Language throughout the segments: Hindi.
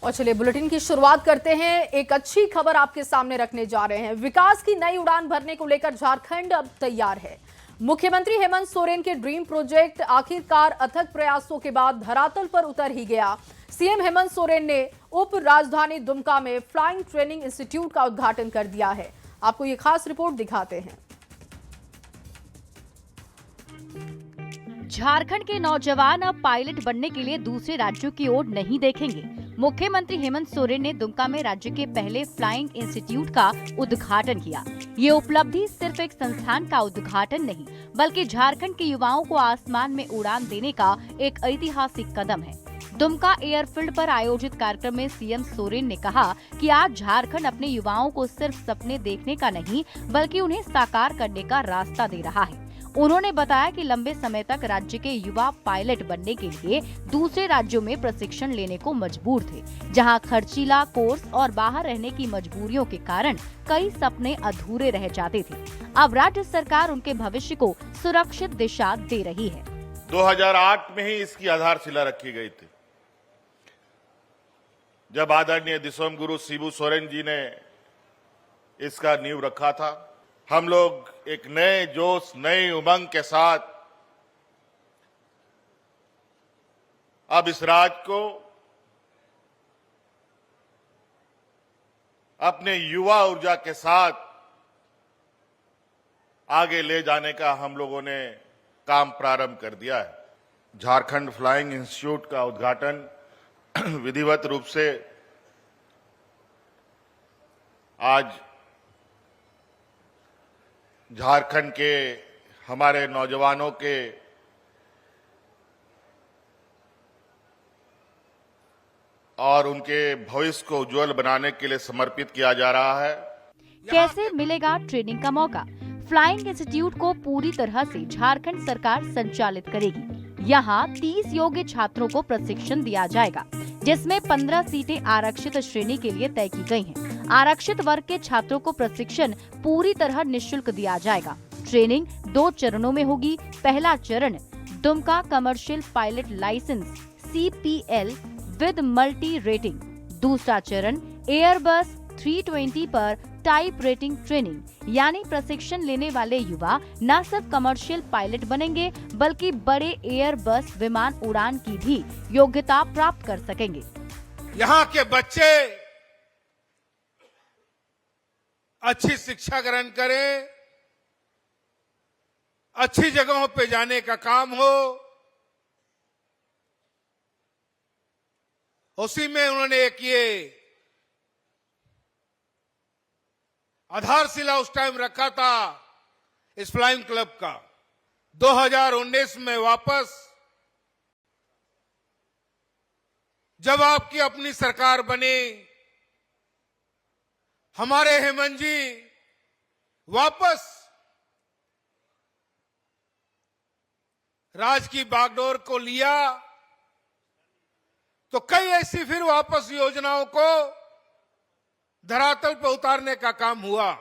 और चलिए बुलेटिन की शुरुआत करते हैं। एक अच्छी खबर आपके सामने रखने जा रहे हैं। विकास की नई उड़ान भरने को लेकर झारखंड अब तैयार है। मुख्यमंत्री हेमंत सोरेन के ड्रीम प्रोजेक्ट आखिरकार अथक प्रयासों के बाद धरातल पर उतर ही गया। सीएम हेमंत सोरेन ने उप राजधानी दुमका में फ्लाइंग ट्रेनिंग इंस्टीट्यूट का उद्घाटन कर दिया है। आपको ये खास रिपोर्ट दिखाते हैं। झारखंड के नौजवान अब पायलट बनने के लिए दूसरे राज्यों की ओर नहीं देखेंगे। मुख्यमंत्री हेमंत सोरेन ने दुमका में राज्य के पहले फ्लाइंग इंस्टीट्यूट का उद्घाटन किया। ये उपलब्धि सिर्फ एक संस्थान का उद्घाटन नहीं, बल्कि झारखंड के युवाओं को आसमान में उड़ान देने का एक ऐतिहासिक कदम है। दुमका एयरफील्ड पर आयोजित कार्यक्रम में सीएम सोरेन ने कहा कि आज झारखंड अपने युवाओं को सिर्फ सपने देखने का नहीं, बल्कि उन्हें साकार करने का रास्ता दे रहा है। उन्होंने बताया कि लंबे समय तक राज्य के युवा पायलट बनने के लिए दूसरे राज्यों में प्रशिक्षण लेने को मजबूर थे, जहां खर्चीला कोर्स और बाहर रहने की मजबूरियों के कारण कई सपने अधूरे रह जाते थे। अब राज्य सरकार उनके भविष्य को सुरक्षित दिशा दे रही है। 2008 में ही इसकी आधारशिला रखी गई थी, जब आदरणीय दिसोम गुरु शिबू सोरेन जी ने इसका नींव रखा था। हम लोग एक नए जोश, नई उमंग के साथ अब इस राज्य को अपने युवा ऊर्जा के साथ आगे ले जाने का हम लोगों ने काम प्रारंभ कर दिया है। झारखंड फ्लाइंग इंस्टीट्यूट का उद्घाटन विधिवत रूप से आज झारखंड के हमारे नौजवानों के और उनके भविष्य को उज्जवल बनाने के लिए समर्पित किया जा रहा है। कैसे मिलेगा ट्रेनिंग का मौका? फ्लाइंग इंस्टीट्यूट को पूरी तरह से झारखंड सरकार संचालित करेगी। यहाँ 30 योग्य छात्रों को प्रशिक्षण दिया जाएगा, जिसमें 15 सीटें आरक्षित श्रेणी के लिए तय की गई हैं। आरक्षित वर्ग के छात्रों को प्रशिक्षण पूरी तरह निःशुल्क दिया जाएगा। ट्रेनिंग 2 चरणों में होगी। पहला चरण Dumka commercial pilot licence CPL with multi rating. दूसरा चरण एयरबस 320 पर टाइप रेटिंग ट्रेनिंग, यानी प्रशिक्षण लेने वाले युवा न सिर्फ कमर्शियल पायलट बनेंगे, बल्कि बड़े एयरबस विमान उड़ान की भी योग्यता प्राप्त कर सकेंगे। यहाँ के बच्चे अच्छी शिक्षा ग्रहण करें, अच्छी जगहों पे जाने का काम हो, उसी में उन्होंने एक ये आधारशिला उस टाइम रखा था इस फ्लाइंग क्लब का। 2019 में वापस जब आपकी अपनी सरकार बनी, हमारे हेमंत जी वापस राज की बागडोर को लिया, तो कई ऐसी फिर वापस योजनाओं को धरातल पर उतारने का काम हुआ।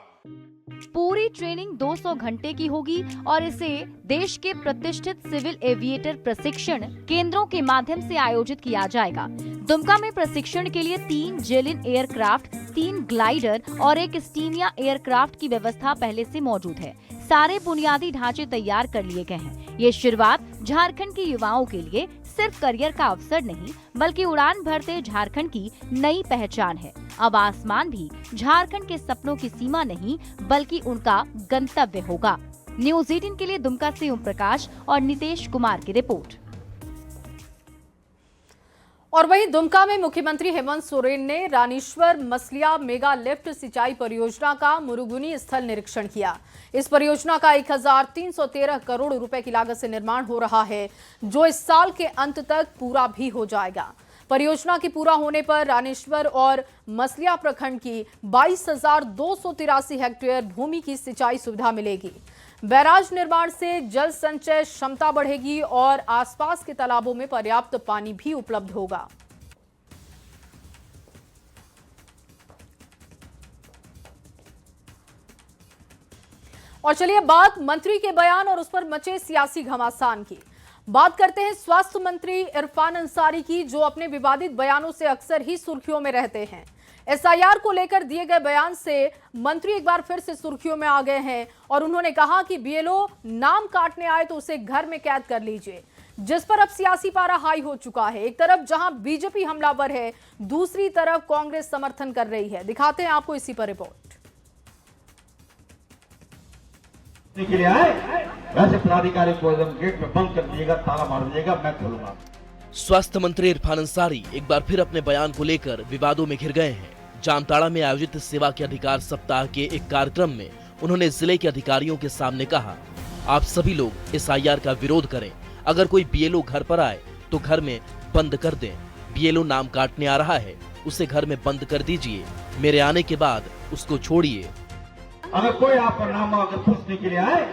पूरी ट्रेनिंग 200 घंटे की होगी और इसे देश के प्रतिष्ठित सिविल एविएटर प्रशिक्षण केंद्रों के माध्यम से आयोजित किया जाएगा। दुमका में प्रशिक्षण के लिए 3 जेलिन एयरक्राफ्ट, 3 ग्लाइडर और 1 स्टीमिया एयरक्राफ्ट की व्यवस्था पहले से मौजूद है। सारे बुनियादी ढांचे तैयार कर लिए गए हैं। ये शुरुआत झारखंड के युवाओं के लिए सिर्फ करियर का अवसर नहीं, बल्कि उड़ान भरते झारखंड की नई पहचान है। अब आसमान भी झारखंड के सपनों की सीमा नहीं, बल्कि उनका गंतव्य होगा। न्यूज़ 18 के लिए दुमका से ओम प्रकाश और नितेश कुमार की रिपोर्ट। और वहीं दुमका में मुख्यमंत्री हेमंत सोरेन ने रानीश्वर मसलिया मेगा लिफ्ट सिंचाई परियोजना का मुरुगुनी स्थल निरीक्षण किया। इस परियोजना का 1313 करोड़ रुपए की लागत से निर्माण हो रहा है, जो इस साल के अंत तक पूरा भी हो जाएगा। परियोजना के पूरा होने पर रानीश्वर और मसलिया प्रखंड की 22,283 हेक्टेयर भूमि की सिंचाई सुविधा मिलेगी। बैराज निर्माण से जल संचय क्षमता बढ़ेगी और आसपास के तालाबों में पर्याप्त पानी भी उपलब्ध होगा। और चलिए बात मंत्री के बयान और उस पर मचे सियासी घमासान की। बात करते हैं स्वास्थ्य मंत्री इरफान अंसारी की, जो अपने विवादित बयानों से अक्सर ही सुर्खियों में रहते हैं। एसआईआर को लेकर दिए गए बयान से मंत्री एक बार फिर से सुर्खियों में आ गए हैं और उन्होंने कहा कि बीएलओ नाम काटने आए तो उसे घर में कैद कर लीजिए, जिस पर अब सियासी पारा हाई हो चुका है। एक तरफ जहां बीजेपी हमलावर है, दूसरी तरफ कांग्रेस समर्थन कर रही है। दिखाते हैं आपको इसी पर रिपोर्ट। के लिए आए वैसे पदाधिकारी को एकदम गेट में बंद कर दीजिएगा, ताला मार दीजिएगा, मैं खोलूंगा। स्वास्थ्य मंत्री इरफान अंसारी एक बार फिर अपने बयान को लेकर विवादों में घिर गए हैं। जामताड़ा में आयोजित सेवा के अधिकार सप्ताह के एक कार्यक्रम में उन्होंने जिले के अधिकारियों के सामने कहा, आप सभी लोग एसआईआर का विरोध करें। अगर कोई बीएलओ घर पर आए तो घर में बंद कर दें। बीएलओ नाम काटने आ रहा है, उसे घर में बंद कर दीजिए। मेरे आने के बाद उसको छोड़िए। अगर कोई आपका नाम अगर पूछने के लिए आए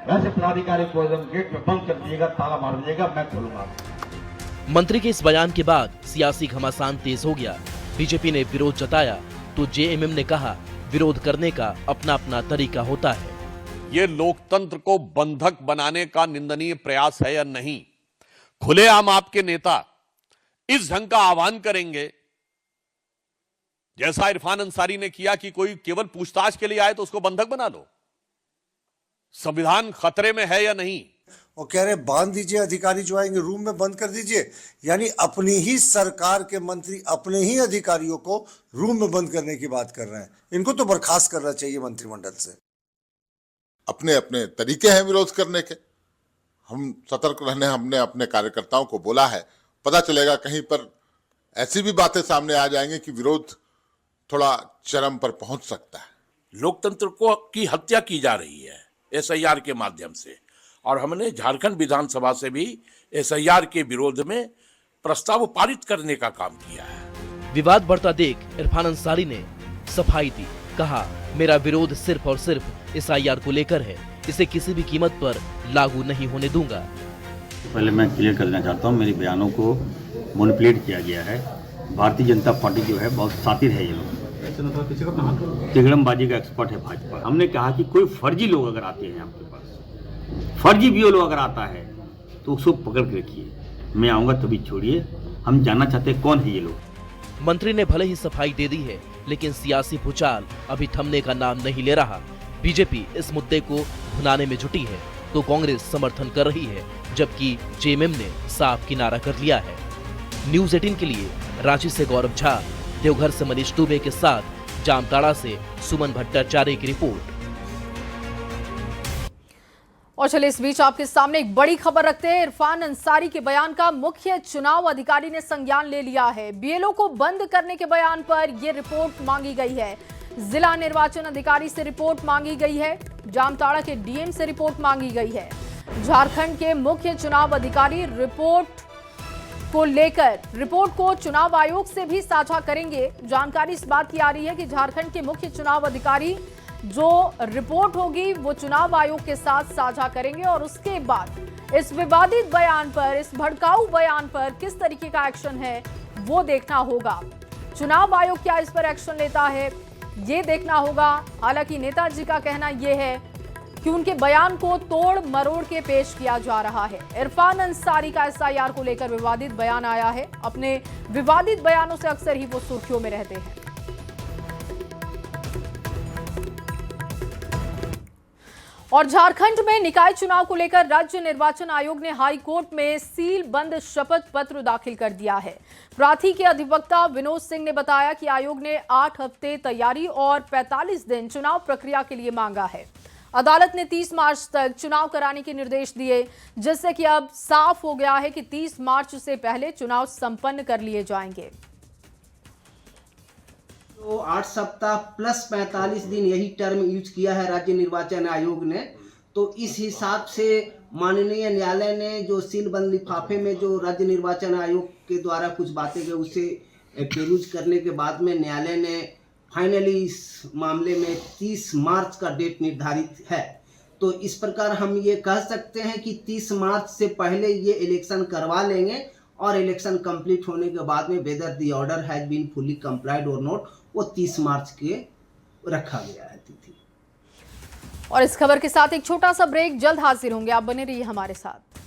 वैसे पदाधिकारी को एकदम गेट में बंद कर दीजिएगा, ताला मार दीजिएगा, मैं खोलूंगा। मंत्री के इस बयान के बाद सियासी घमासान तेज हो गया। बीजेपी ने विरोध जताया तो जेएमएम ने कहा, विरोध करने का अपना अपना तरीका होता है। ये लोकतंत्र को बंधक बनाने का निंदनीय प्रयास है या नहीं? खुलेआम आपके नेता इस ढंग का आह्वान करेंगे जैसा इरफान अंसारी ने किया कि कोई केवल पूछताछ के लिए आए तो उसको बंधक बना लो। संविधान खतरे में है या नहीं? वो कह रहे बांध दीजिए, अधिकारी जो आएंगे रूम में बंद कर दीजिए। यानी अपनी ही सरकार के मंत्री अपने ही अधिकारियों को रूम में बंद करने की बात कर रहे हैं। इनको तो बर्खास्त करना चाहिए मंत्रिमंडल से। अपने अपने तरीके हैं विरोध करने के। हम सतर्क रहने, हमने अपने कार्यकर्ताओं को बोला है। पता चलेगा कहीं पर ऐसी भी बातें सामने आ जाएंगी कि विरोध थोड़ा चरम पर पहुंच सकता है। लोकतंत्र को की हत्या की जा रही है एसआईआर के माध्यम से, और हमने झारखंड विधानसभा से भी एसआईआर के विरोध में प्रस्ताव पारित करने का काम किया है। विवाद बढ़ता देख इरफान अंसारी ने सफाई दी। कहा, मेरा विरोध सिर्फ और सिर्फ एसआईआर को लेकर है, इसे किसी भी कीमत पर लागू नहीं होने दूंगा। पहले मैं क्लियर कर देना चाहता हूँ, मेरे बयानों को मैनिपुलेट किया गया है। भारतीय जनता पार्टी जो है बहुत शातिर है। ये लोग तिगड़मबाजी का एक्सपर्ट है भाजपा। हमने कहा कि कोई फर्जी लोग अगर आते हैं आपके पास, फर्जी बीएलओ अगर आता है तो उसको पकड़ के रखिए। मैं आऊंगा तभी छोड़िए। हम जानना चाहते हैं कौन है ये लोग। मंत्री ने भले ही सफाई दे दी है, लेकिन सियासी भूचाल अभी थमने का नाम नहीं ले रहा। बीजेपी इस मुद्दे को भुनाने में जुटी है तो कांग्रेस समर्थन कर रही है, जबकि जेएमएम ने साफ किनारा कर लिया है। न्यूज़ 18 के लिए रांची से गौरव झा, देवघर से मनीष दुबे के साथ जामताड़ा से सुमन भट्टाचार्य की रिपोर्ट। और चलिए इस बीच आपके सामने एक बड़ी खबर रखते हैं। इरफान अंसारी के बयान का मुख्य चुनाव अधिकारी ने संज्ञान ले लिया है। बीएलओ को बंद करने के बयान पर यह रिपोर्ट मांगी गई है। जिला निर्वाचन अधिकारी से रिपोर्ट मांगी गई है। जामताड़ा के डीएम से रिपोर्ट मांगी गई है। झारखंड के मुख्य चुनाव अधिकारी रिपोर्ट को चुनाव आयोग से भी साझा करेंगे। जानकारी इस बात की आ रही है कि झारखंड के मुख्य चुनाव अधिकारी जो रिपोर्ट होगी वो चुनाव आयोग के साथ साझा करेंगे और उसके बाद इस विवादित बयान पर, इस भड़काऊ बयान पर किस तरीके का एक्शन है वो देखना होगा। चुनाव आयोग क्या इस पर एक्शन लेता है ये देखना होगा। हालांकि नेताजी का कहना यह है कि उनके बयान को तोड़ मरोड़ के पेश किया जा रहा है। इरफान अंसारी का एसआईआर को लेकर विवादित बयान आया है। अपने विवादित बयानों से अक्सर ही वो सुर्खियों में रहते हैं। और झारखंड में निकाय चुनाव को लेकर राज्य निर्वाचन आयोग ने हाई कोर्ट में सील बंद शपथ पत्र दाखिल कर दिया है। प्रार्थी के अधिवक्ता विनोद सिंह ने बताया कि आयोग ने 8 हफ्ते तैयारी और 45 दिन चुनाव प्रक्रिया के लिए मांगा है। अदालत ने 30 मार्च तक चुनाव कराने के निर्देश दिए, जिससे कि अब साफ हो गया है कि 30 मार्च से पहले चुनाव संपन्न कर लिए जाएंगे। तो 8 सप्ताह प्लस 45 दिन यही टर्म यूज किया है राज्य निर्वाचन आयोग ने। तो इस हिसाब से माननीय न्यायालय ने जो सीलबंद लिफाफे में जो राज्य निर्वाचन आयोग के द्वारा कुछ बातें गई उसे पेरूज करने के बाद में न्यायालय ने फाइनली इस मामले में 30 मार्च का डेट निर्धारित है। तो इस प्रकार हम ये कह सकते हैं कि 30 मार्च से पहले ये इलेक्शन करवा लेंगे और इलेक्शन कंप्लीट होने के बाद में whether the order has been fully complied और नॉट, वो 30 मार्च के रखा गया है तिथि। और इस खबर के साथ एक छोटा सा ब्रेक, जल्द हाजिर होंगे, आप बने रहिए हमारे साथ।